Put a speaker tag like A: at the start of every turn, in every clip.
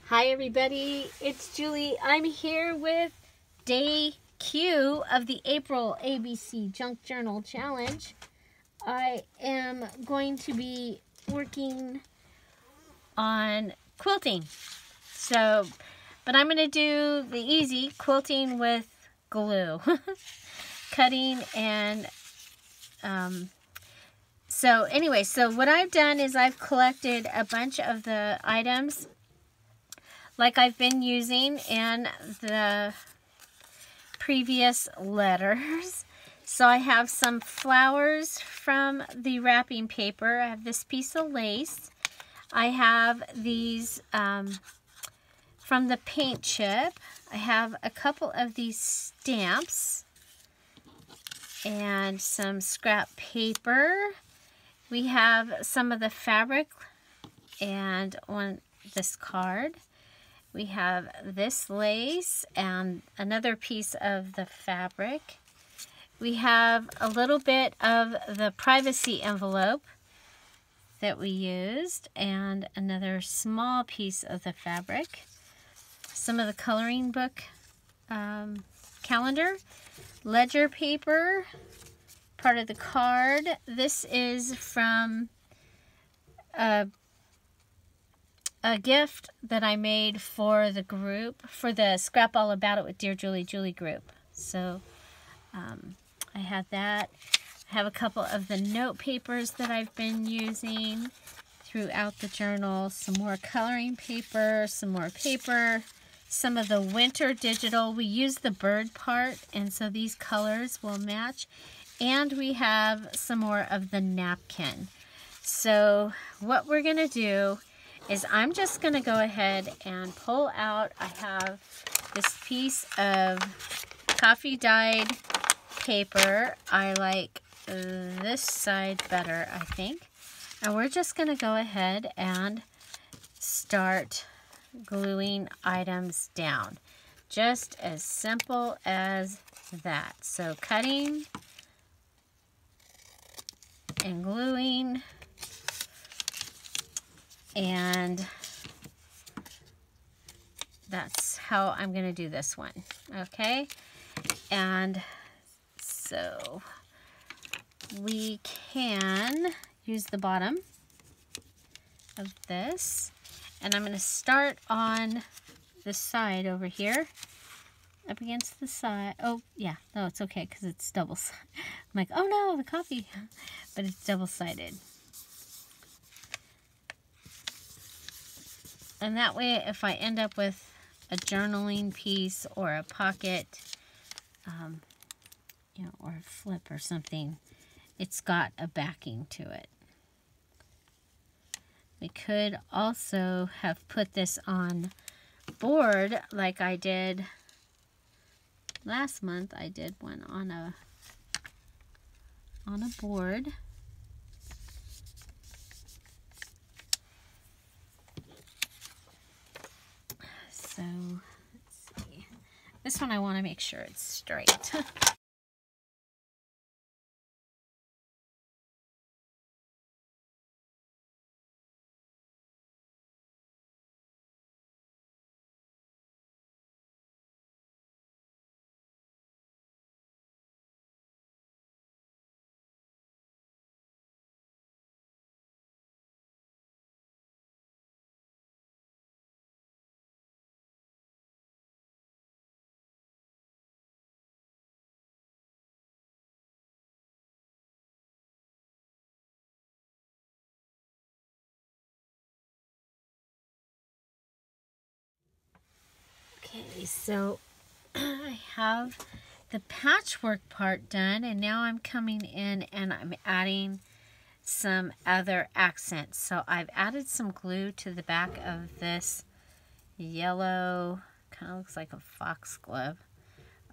A: Hi everybody, it's Julie. I'm here with day Q of the April ABC Junk Journal Challenge. I am going to be working on quilting. But I'm going to do the easy quilting with glue. Cutting and so what I've done is I've collected a bunch of the items like I've been using in the previous letters. So I have some flowers from the wrapping paper. I have this piece of lace. I have these from the paint chip. I have a couple of these stamps and some scrap paper. We have some of the fabric and on this card. We have this lace and another piece of the fabric. We have a little bit of the privacy envelope that we used and another small piece of the fabric. Some of the coloring book calendar, ledger paper, part of the card. This is from a gift that I made for the group, for the Scrap All About It with Dear Julie group. So I had that. I have a couple of the note papers that I've been using throughout the journal. Some more coloring paper, some more paper, some of the winter digital. We use the bird part, and so these colors will match. And we have some more of the napkin. So what we're going to do is I'm just going to go ahead and pull out, I have this piece of coffee dyed paper. I like this side better, I think. And we're just going to go ahead and start gluing items down. Just as simple as that. So cutting and gluing. And that's how I'm going to do this one, okay? And so we can use the bottom of this, and I'm going to start on the side over here, up against the side. Oh, yeah, no, it's okay because it's double-sided. I'm like, oh no, the coffee, but it's double-sided. And that way, if I end up with a journaling piece or a pocket, you know, or a flip or something, it's got a backing to it. We could also have put this on board like I did last month. I did one on a board. So, let's see. This one I want to make sure it's straight. Okay, so I have the patchwork part done, and now I'm coming in and I'm adding some other accents. So I've added some glue to the back of this yellow, kind of looks like a foxglove.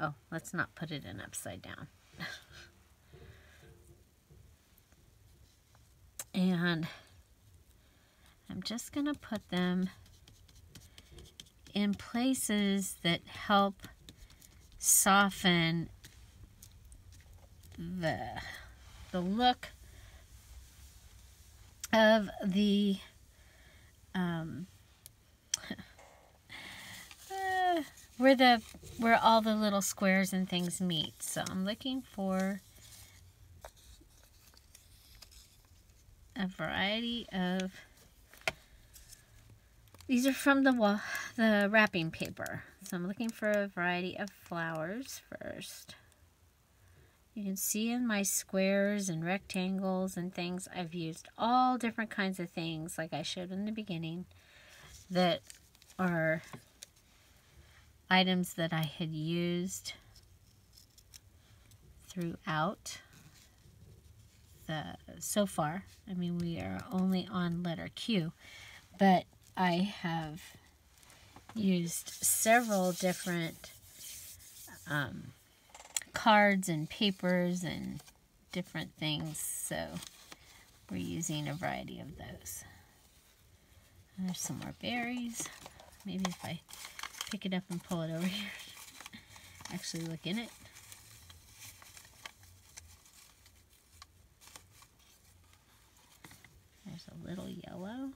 A: Oh, let's not put it in upside down. And I'm just going to put them in places that help soften the look of the where all the little squares and things meet. So I'm looking for a variety of, these are from the wrapping paper. So I'm looking for a variety of flowers first. You can see in my squares and rectangles and things, I've used all different kinds of things like I showed in the beginning that are items that I had used throughout so far. I mean, we are only on letter Q, but I have used several different cards and papers and different things, so we're using a variety of those. And there's some more berries. Maybe if I pick it up and pull it over here, actually look in it. There's a little yellow.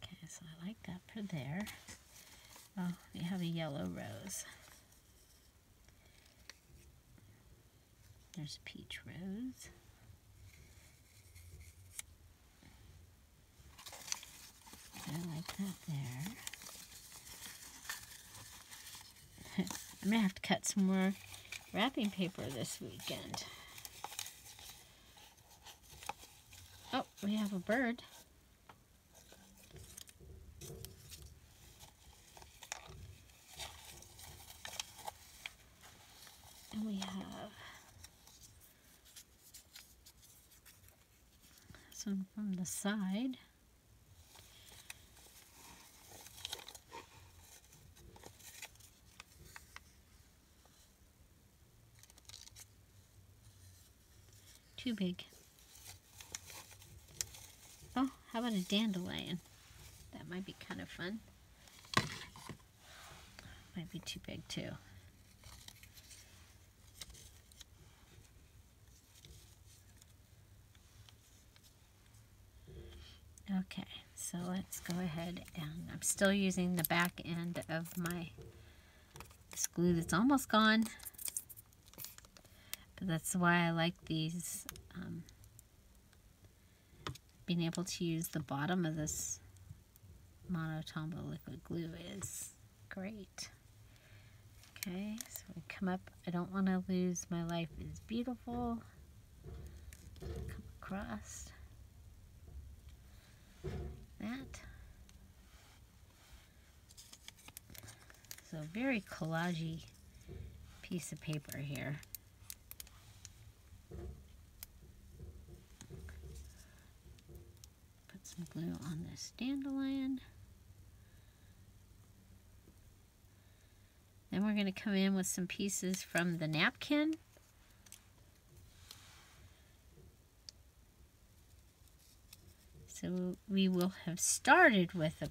A: Okay, so I like that for there. Oh, we have a yellow rose. There's a peach rose. I like that there. I'm going to have to cut some more wrapping paper this weekend. Oh, we have a bird. And we have some from the side. Too big. Oh, how about a dandelion? That might be kind of fun. Might be too big too. Okay, so let's go ahead, and I'm still using the back end of this glue that's almost gone. But that's why I like these, being able to use the bottom of this Monotombo liquid glue is great. Okay, so we come up, I don't want to lose my life is beautiful. Come across that. So very collagey piece of paper here. Put some glue on this dandelion. Then we're going to come in with some pieces from the napkin. So we will have started with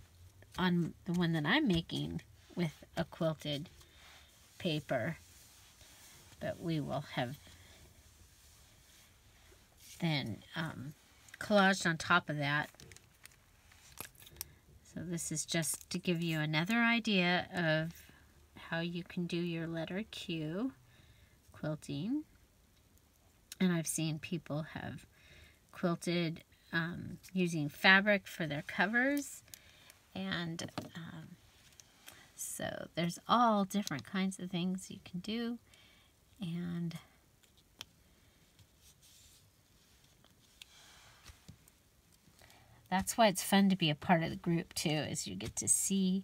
A: on the one that I'm making with a quilted paper, but we will have then collaged on top of that. So this is just to give you another idea of how you can do your letter Q quilting. And I've seen people have quilted using fabric for their covers, and so there's all different kinds of things you can do, and that's why it's fun to be a part of the group too, is you get to see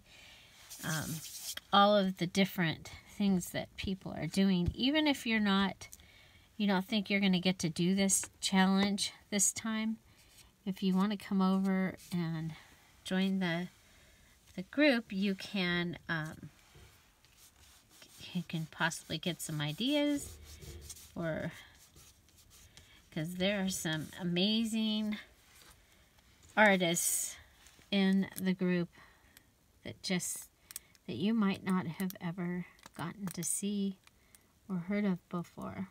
A: all of the different things that people are doing. Even if you don't think you're going to get to do this challenge this time, if you want to come over and join the group, you can possibly get some ideas, or because there are some amazing artists in the group that just that you might not have ever gotten to see or heard of before.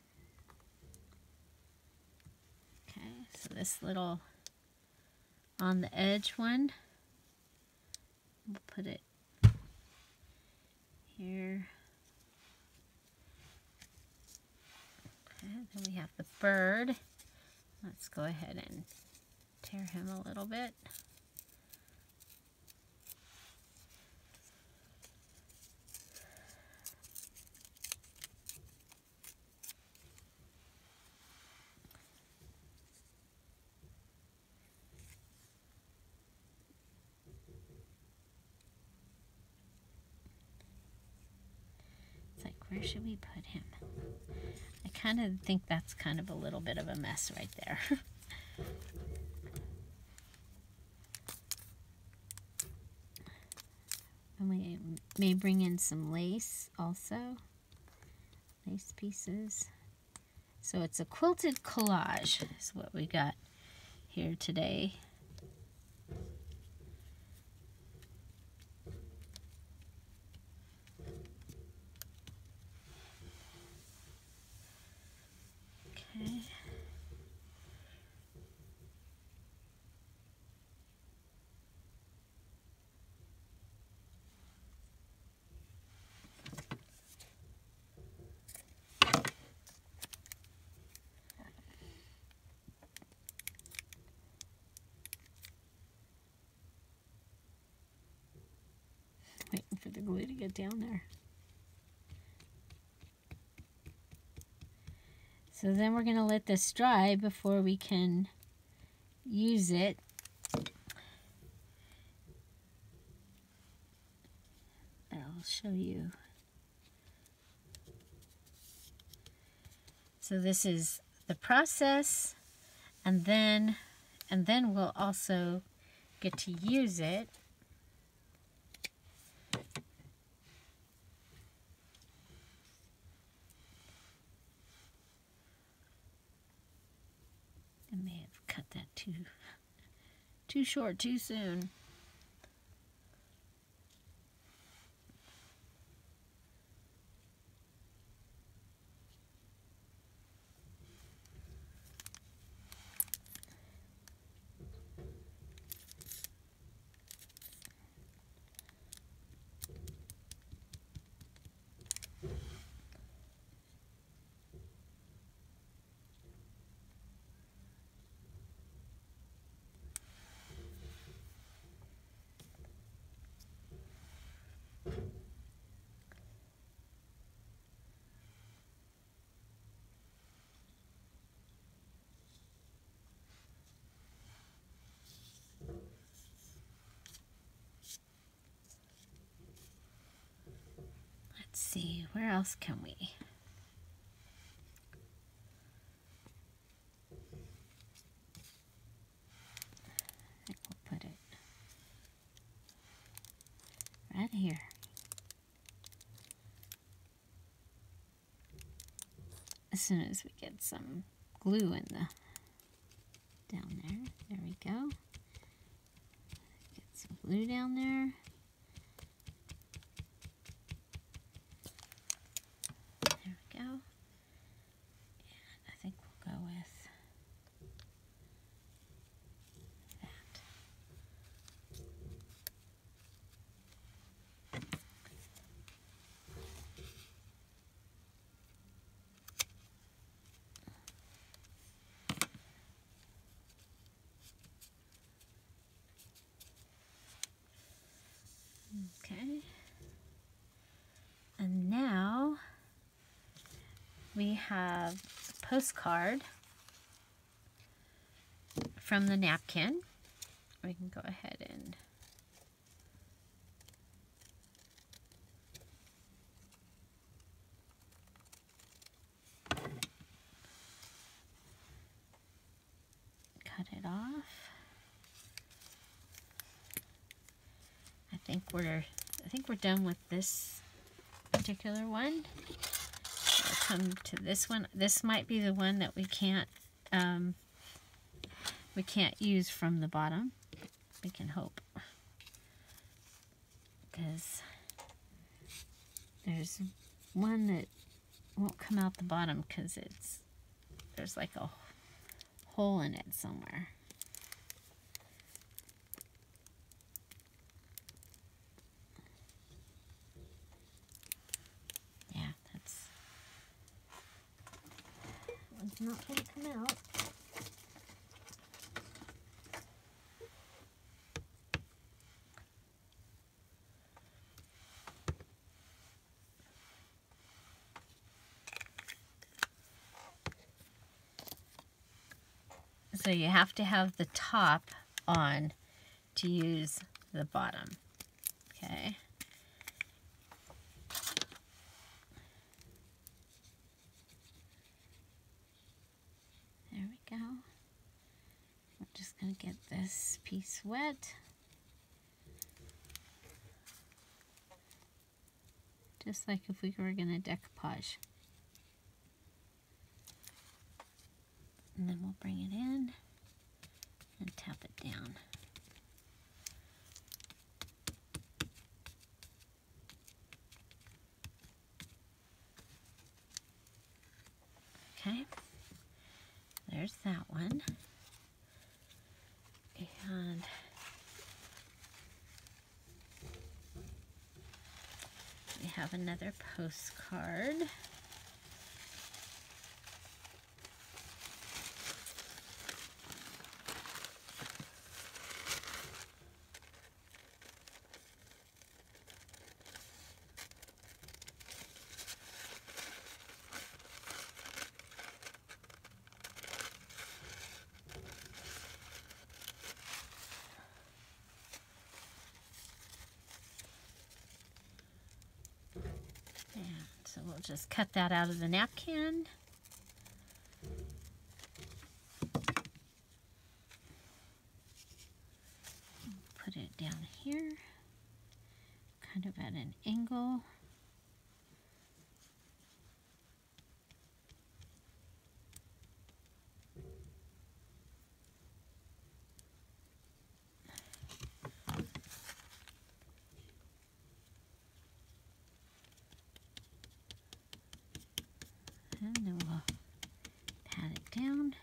A: Okay, so this little on the edge one, we'll put it here. Okay, then we have the bird. Let's go ahead and tear him a little bit. Where should we put him? I kind of think that's kind of a little bit of a mess right there. And we may bring in some lace also. Lace pieces. So it's a quilted collage is what we got here today. Okay. Waiting for the glue to get down there. So then we're going to let this dry before we can use it. I'll show you. So this is the process, and then we'll also get to use it. I may have cut that too short too soon. Let's see, where else can we? I think we'll put it right here. As soon as we get some glue in the down there. There we go. Get some glue down there. There we go. And I think we'll go with that. Okay. And now we have a postcard from the napkin. We can go ahead and cut it off. I think we're done with this particular one. We'll come to this one. This might be the one that we can't use from the bottom. We can hope, because There's one that won't come out the bottom because there's like a hole in it somewhere. Yeah, that one's not going to come out. So you have to have the top on to use the bottom. Okay. There we go. We're just going to get this piece wet. Just like if we were going to decoupage. And then we'll bring it in and tap it down. Okay, there's that one. And we have another postcard. So we'll just cut that out of the napkin. Put it down here, kind of at an angle. And then we'll pat it down.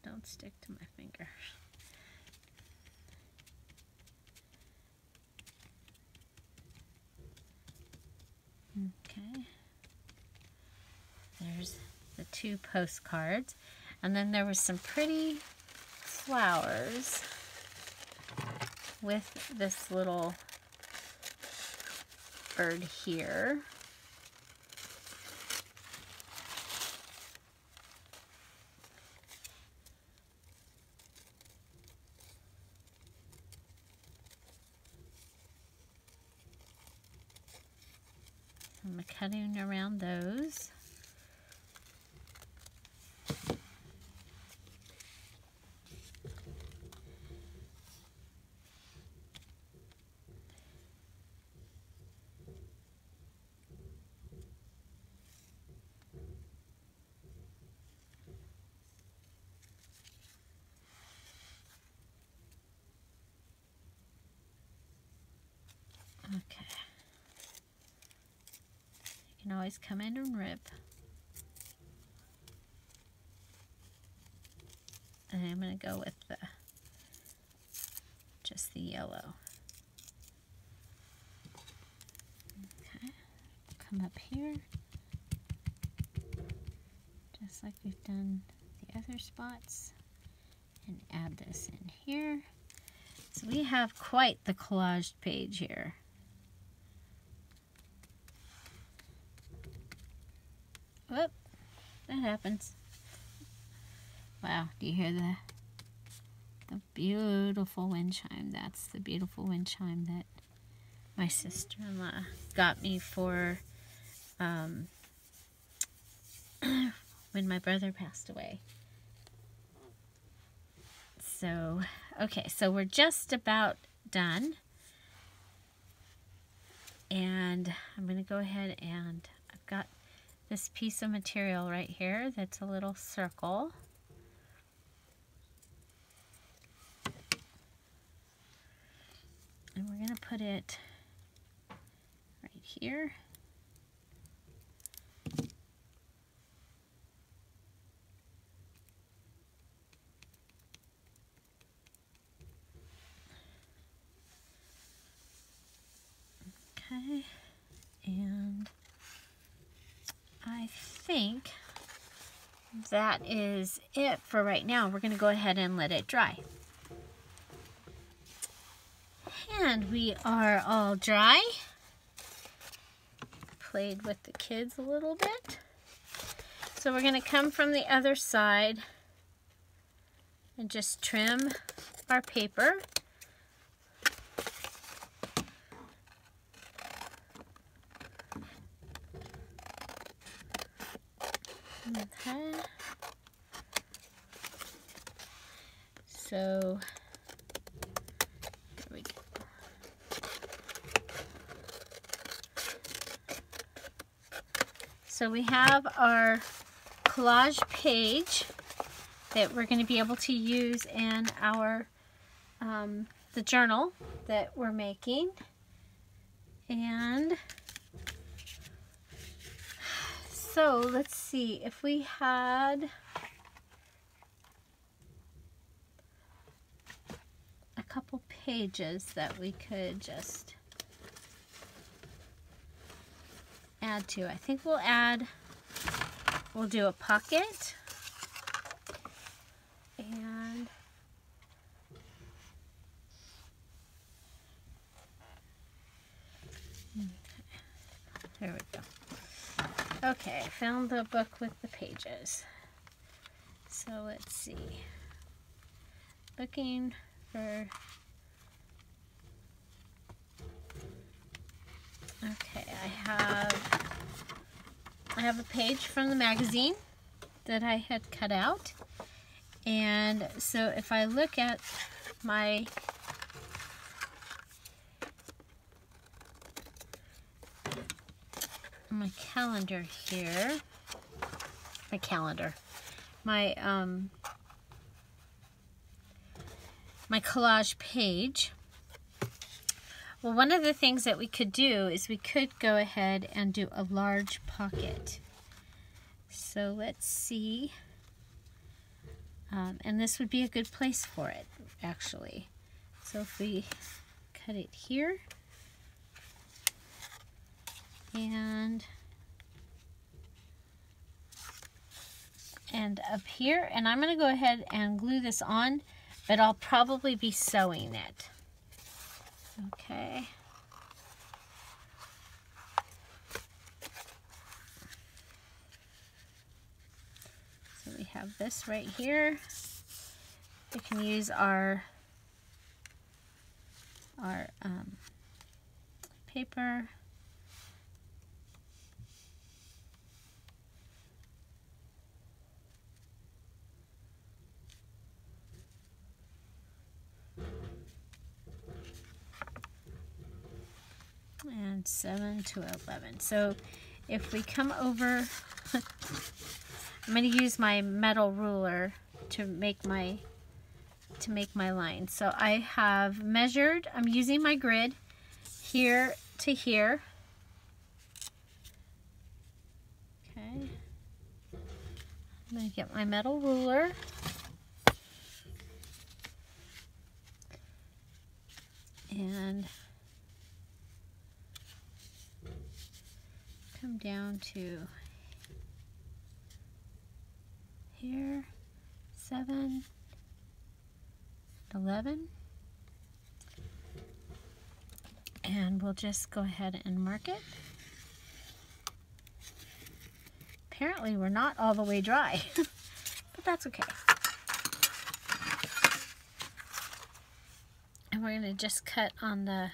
A: Don't stick to my finger. Okay. There's the two postcards. And then there was some pretty flowers with this little bird here. I'm cutting around those. Okay. You can always come in and rip. And I'm going to go with just the yellow. Okay. Come up here. Just like we've done the other spots. And add this in here. So we have quite the collaged page here. Whoop, that happens. Wow, do you hear the beautiful wind chime? That's the beautiful wind chime that my sister-in-law got me for when my brother passed away. So, okay, so we're just about done. And I'm going to go ahead and I've got this piece of material right here that's a little circle. And we're going to put it right here. Okay, and I think that is it for right now. We're going to go ahead and let it dry. And we are all dry. Played with the kids a little bit. So we're going to come from the other side and just trim our paper. Okay. So there we go. So we have our collage page that we're going to be able to use in our the journal that we're making. And so let's see if we had a couple pages that we could just add to. I think we'll do a pocket, and there we go. Okay, I found the book with the pages. So let's see. Looking for... Okay, I have a page from the magazine that I had cut out. And so if I look at my calendar here, my collage page. Well, one of the things that we could do is we could go ahead and do a large pocket. So let's see. And this would be a good place for it, actually. So if we cut it here, and up here, and I'm going to go ahead and glue this on, but I'll probably be sewing it. Okay. So we have this right here. We can use our paper. And 7 to 11. So if we come over, I'm going to use my metal ruler to make my line. So I have measured, I'm using my grid here to here. Okay. I'm going to get my metal ruler. And come down to here, 7, 11, and we'll just go ahead and mark it. Apparently we're not all the way dry, but that's okay. And we're going to just cut on the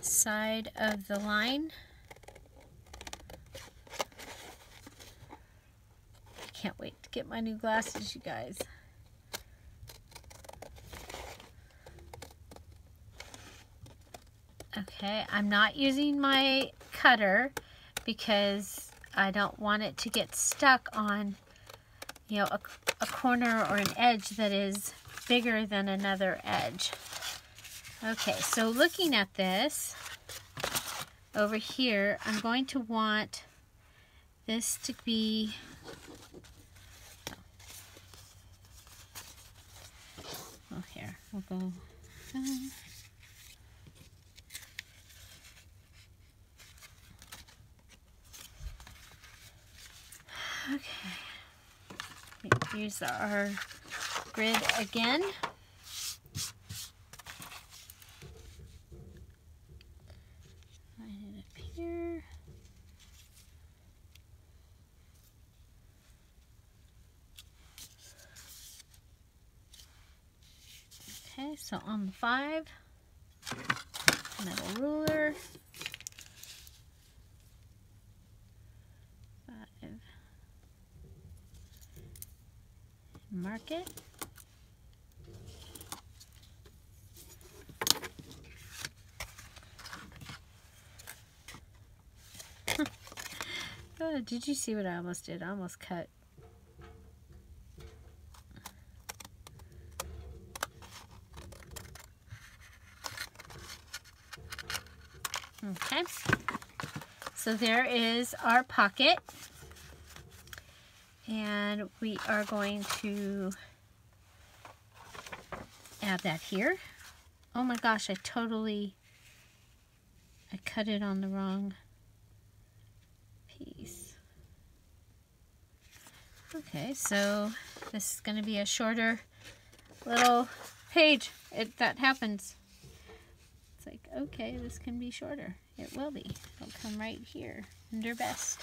A: side of the line. Can't wait to get my new glasses, you guys. Okay, I'm not using my cutter because I don't want it to get stuck on, you know, a corner or an edge that is bigger than another edge. Okay, so looking at this over here, I'm going to want this to be, oh, here, we'll go, okay, use our grid again. Line it up here. Okay, so on the 5, metal ruler, 5, mark it. Oh, did you see what I almost did? I almost cut. Okay, so there is our pocket, and we are going to add that here. Oh my gosh, I cut it on the wrong piece. Okay, so this is going to be a shorter little page. That happens. It's like, okay, this can be shorter. It will be. It'll come right here under best.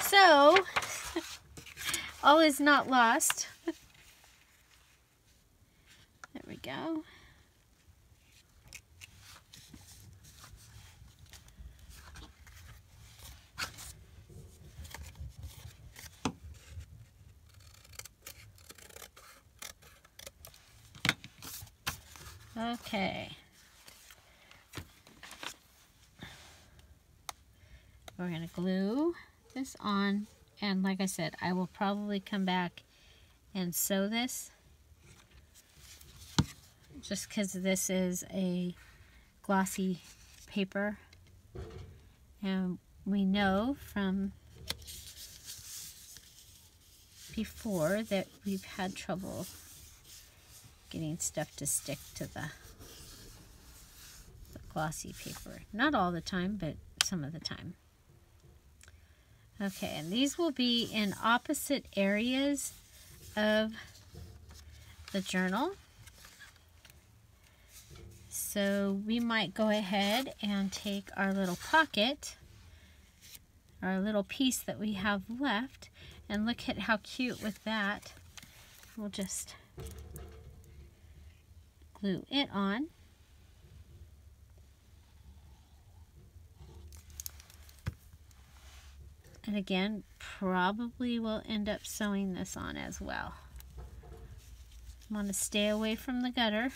A: So, all is not lost. There we go. Okay. We're going to glue this on, and like I said, I will probably come back and sew this just because this is a glossy paper, and we know from before that we've had trouble getting stuff to stick to the glossy paper. Not all the time, but some of the time. Okay, and these will be in opposite areas of the journal. So we might go ahead and take our little pocket, our little piece that we have left, and look at how cute with that. We'll just glue it on. And again, probably will end up sewing this on as well. I want to stay away from the gutter.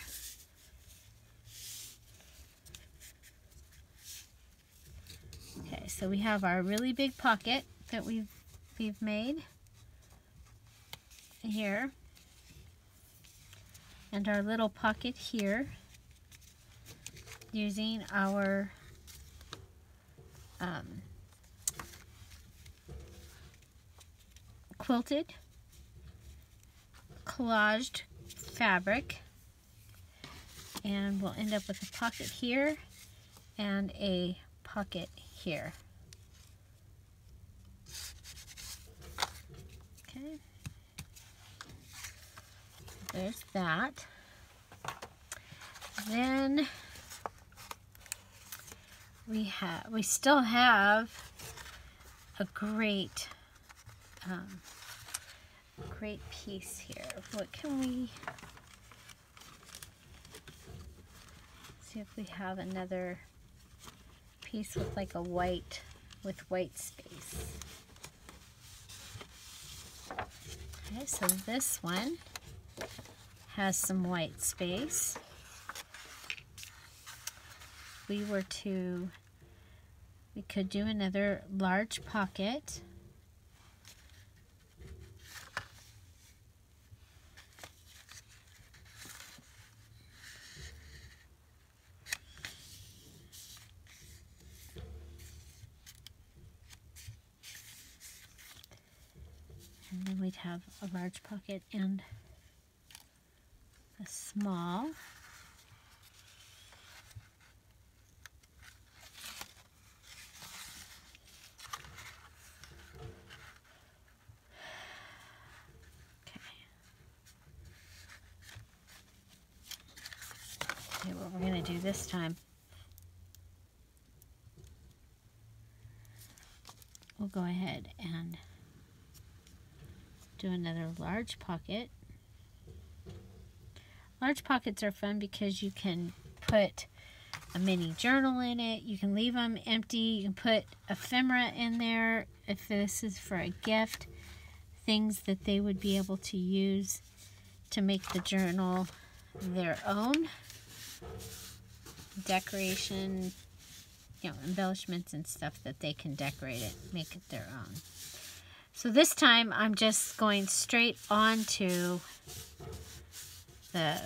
A: Okay, so we have our really big pocket that we've made here, and our little pocket here using our quilted collaged fabric, and we'll end up with a pocket here and a pocket here. Okay, there's that. Then we still have a great piece here. What can we see if we have another piece with like a white space? Okay, so this one has some white space. We could do another large pocket. And then we'd have a large pocket and a small. Okay, what we're going to do this time, we'll go ahead and do another large pocket. Large pockets are fun because you can put a mini journal in it. You can leave them empty. You can put ephemera in there if this is for a gift. Things that they would be able to use to make the journal their own. Decoration, embellishments and stuff that they can decorate it, make it their own. So this time I'm just going straight onto the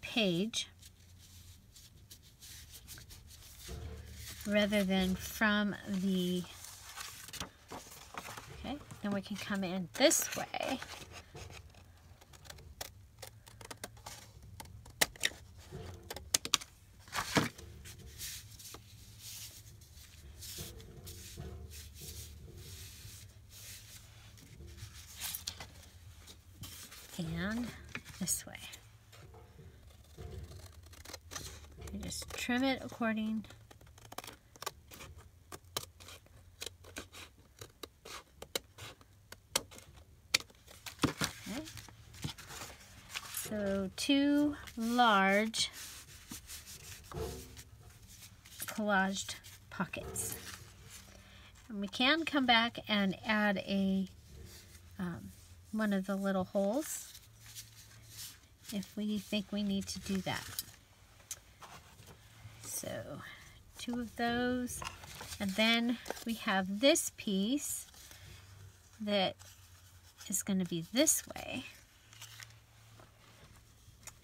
A: page rather than from the, okay, then we can come in this way. And this way. You just trim it according. Okay. So 2 large collaged pockets. And we can come back and add a one of the little holes if we think we need to do that. So 2 of those, and then we have this piece that is going to be this way,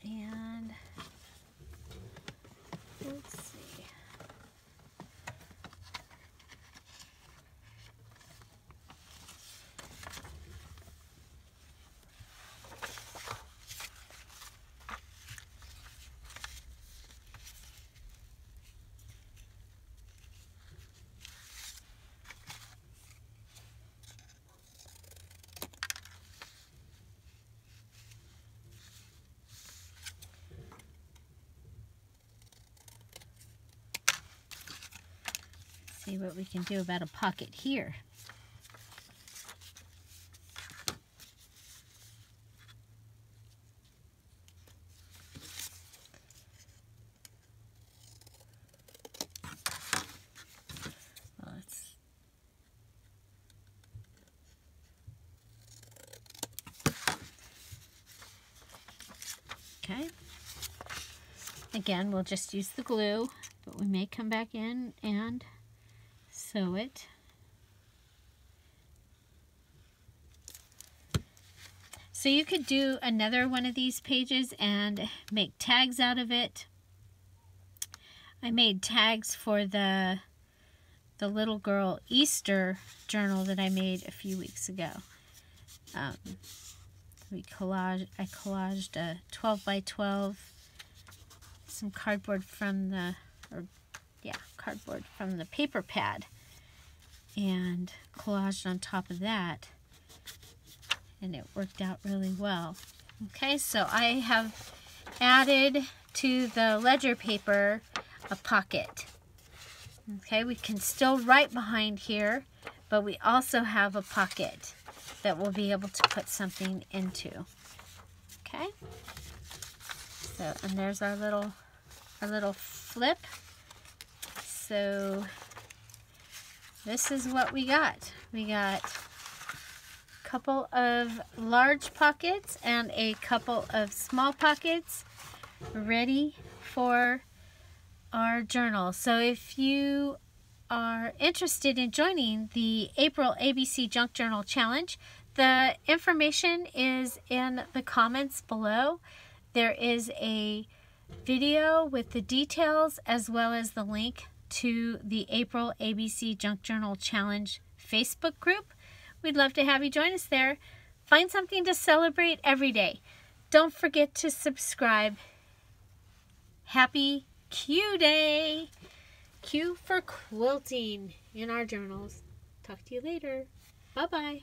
A: and let's see. See what we can do about a pocket here. Well, okay. Again, we'll just use the glue, but we may come back in and sew it. So you could do another one of these pages and make tags out of it. I made tags for the little girl Easter journal that I made a few weeks ago. I collaged a 12 by 12, some cardboard from the paper pad, and collaged on top of that, and it worked out really well. Okay, so I have added to the ledger paper a pocket. Okay, we can still write behind here, but we also have a pocket that we'll be able to put something into. Okay, so, and there's our little flip. So this is what we got. We got couple of large pockets and a couple of small pockets ready for our journal. So if you are interested in joining the April ABC Junk Journal Challenge, the information is in the comments below. There is a video with the details as well as the link to the April ABC Junk Journal Challenge Facebook group. We'd love to have you join us there. Find something to celebrate every day. Don't forget to subscribe. Happy Q Day! Q for quilting in our journals. Talk to you later. Bye-bye.